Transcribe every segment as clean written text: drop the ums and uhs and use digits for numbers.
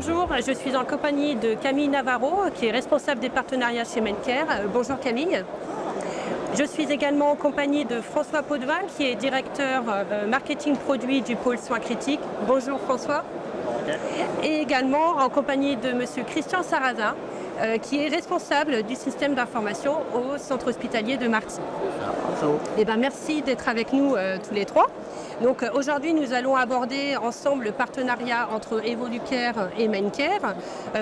Bonjour, je suis en compagnie de Camille Navarro, qui est responsable des partenariats chez Maincare. Bonjour Camille. Je suis également en compagnie de François Potvin, qui est directeur marketing produit du pôle soins critiques. Bonjour François. Et également en compagnie de monsieur Christian Sarrazin, qui est responsable du système d'information au centre hospitalier de Marty. Bonjour. Merci d'être avec nous tous les trois. Donc aujourd'hui, nous allons aborder ensemble le partenariat entre Evolucare et Maincare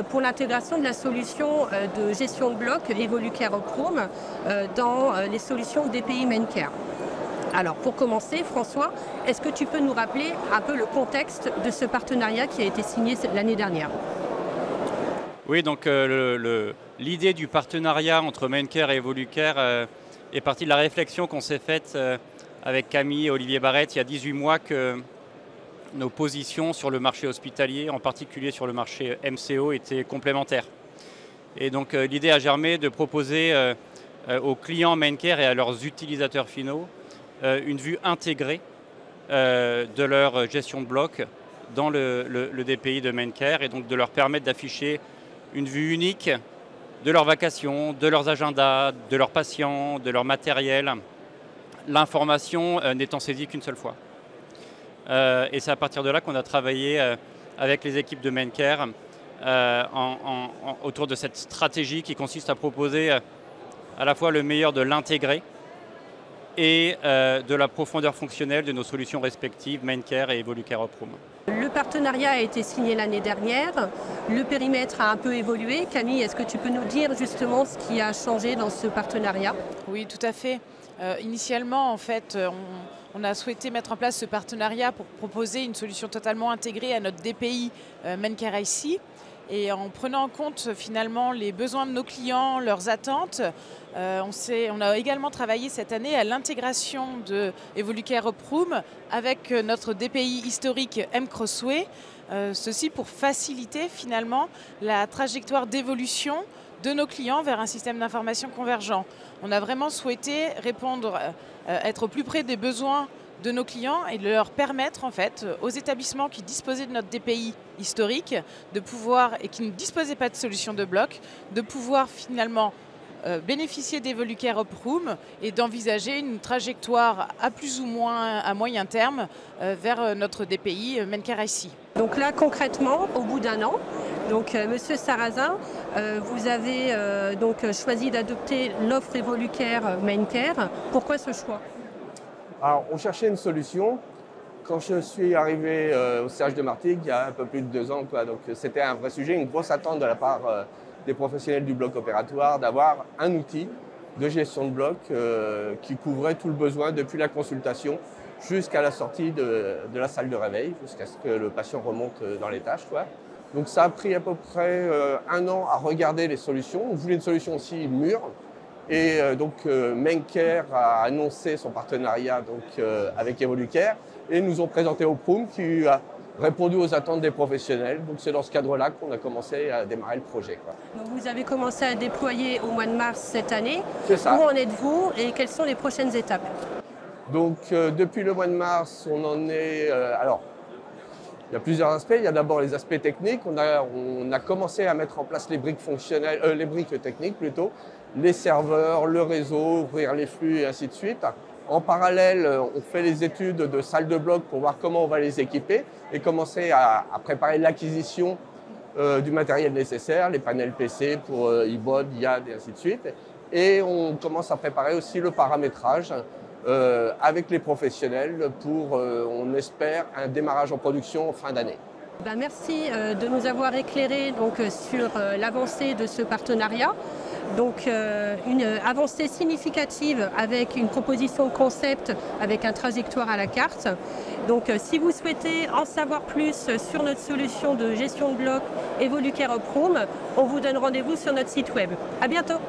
pour l'intégration de la solution de gestion de bloc Evolucare Oprum dans les solutions DPI Maincare. Alors pour commencer, François, est-ce que tu peux nous rappeler un peu le contexte de ce partenariat qui a été signé l'année dernière? Oui, donc l'idée du partenariat entre Maincare et Evolucare est partie de la réflexion qu'on s'est faite avec Camille et Olivier Barrette il y a 18 mois que nos positions sur le marché hospitalier, en particulier sur le marché MCO, étaient complémentaires. Et donc l'idée a germé de proposer aux clients Maincare et à leurs utilisateurs finaux une vue intégrée de leur gestion de bloc dans le DPI de Maincare et donc de leur permettre d'afficher une vue unique de leurs vacations, de leurs agendas, de leurs patients, de leur matériel, l'information n'étant saisie qu'une seule fois. Et c'est à partir de là qu'on a travaillé avec les équipes de Maincare autour de cette stratégie qui consiste à proposer à la fois le meilleur de l'intégré et de la profondeur fonctionnelle de nos solutions respectives, Maincare et Evolucare Oprum. Le partenariat a été signé l'année dernière, le périmètre a un peu évolué. Camille, est-ce que tu peux nous dire justement ce qui a changé dans ce partenariat? Oui, tout à fait. Initialement, en fait, on a souhaité mettre en place ce partenariat pour proposer une solution totalement intégrée à notre DPI Maincare IC. Et en prenant en compte finalement les besoins de nos clients, leurs attentes, on a également travaillé cette année à l'intégration de Evolucare Oprum avec notre DPI historique mCrossway. Ceci pour faciliter finalement la trajectoire d'évolution de nos clients vers un système d'information convergent. On a vraiment souhaité répondre, être au plus près des besoins de nos clients et de leur permettre en fait aux établissements qui disposaient de notre DPI historique de pouvoir et qui ne disposaient pas de solution de bloc, de pouvoir finalement bénéficier d'Evolucare Oprum et d'envisager une trajectoire à plus ou moins à moyen terme vers notre DPI Maincare IC. Donc là concrètement, au bout d'un an, donc monsieur Sarrazin, vous avez donc choisi d'adopter l'offre Evolucare Maincare. Pourquoi ce choix? Alors, on cherchait une solution. Quand je suis arrivé au siège de Martigues, il y a un peu plus de 2 ans, donc c'était un vrai sujet, une grosse attente de la part des professionnels du bloc opératoire d'avoir un outil de gestion de bloc qui couvrait tout le besoin depuis la consultation jusqu'à la sortie de la salle de réveil, jusqu'à ce que le patient remonte dans les tâches, quoi. Donc ça a pris à peu près 1 an à regarder les solutions. On voulait une solution aussi mûre. Et donc Maincare a annoncé son partenariat avec Evolucare et nous ont présenté Oprum qui a répondu aux attentes des professionnels. Donc c'est dans ce cadre-là qu'on a commencé à démarrer le projet, quoi. Donc vous avez commencé à déployer au mois de mars cette année. C'est ça. Où en êtes-vous et quelles sont les prochaines étapes? Donc depuis le mois de mars, on en est... alors, il y a plusieurs aspects. Il y a d'abord les aspects techniques. On a commencé à mettre en place les briques fonctionnelles, les briques techniques plutôt, les serveurs, le réseau, ouvrir les flux et ainsi de suite. En parallèle, on fait les études de salles de bloc pour voir comment on va les équiper et commencer à préparer l'acquisition du matériel nécessaire, les panels PC pour iBod, IAD et ainsi de suite. Et on commence à préparer aussi le paramétrage avec les professionnels pour, on espère, un démarrage en production en fin d'année. Merci de nous avoir éclairé donc, sur l'avancée de ce partenariat. Donc une avancée significative avec une proposition de concept avec un trajectoire à la carte. Donc si vous souhaitez en savoir plus sur notre solution de gestion de bloc Evolucare Oprum, on vous donne rendez-vous sur notre site web. À bientôt.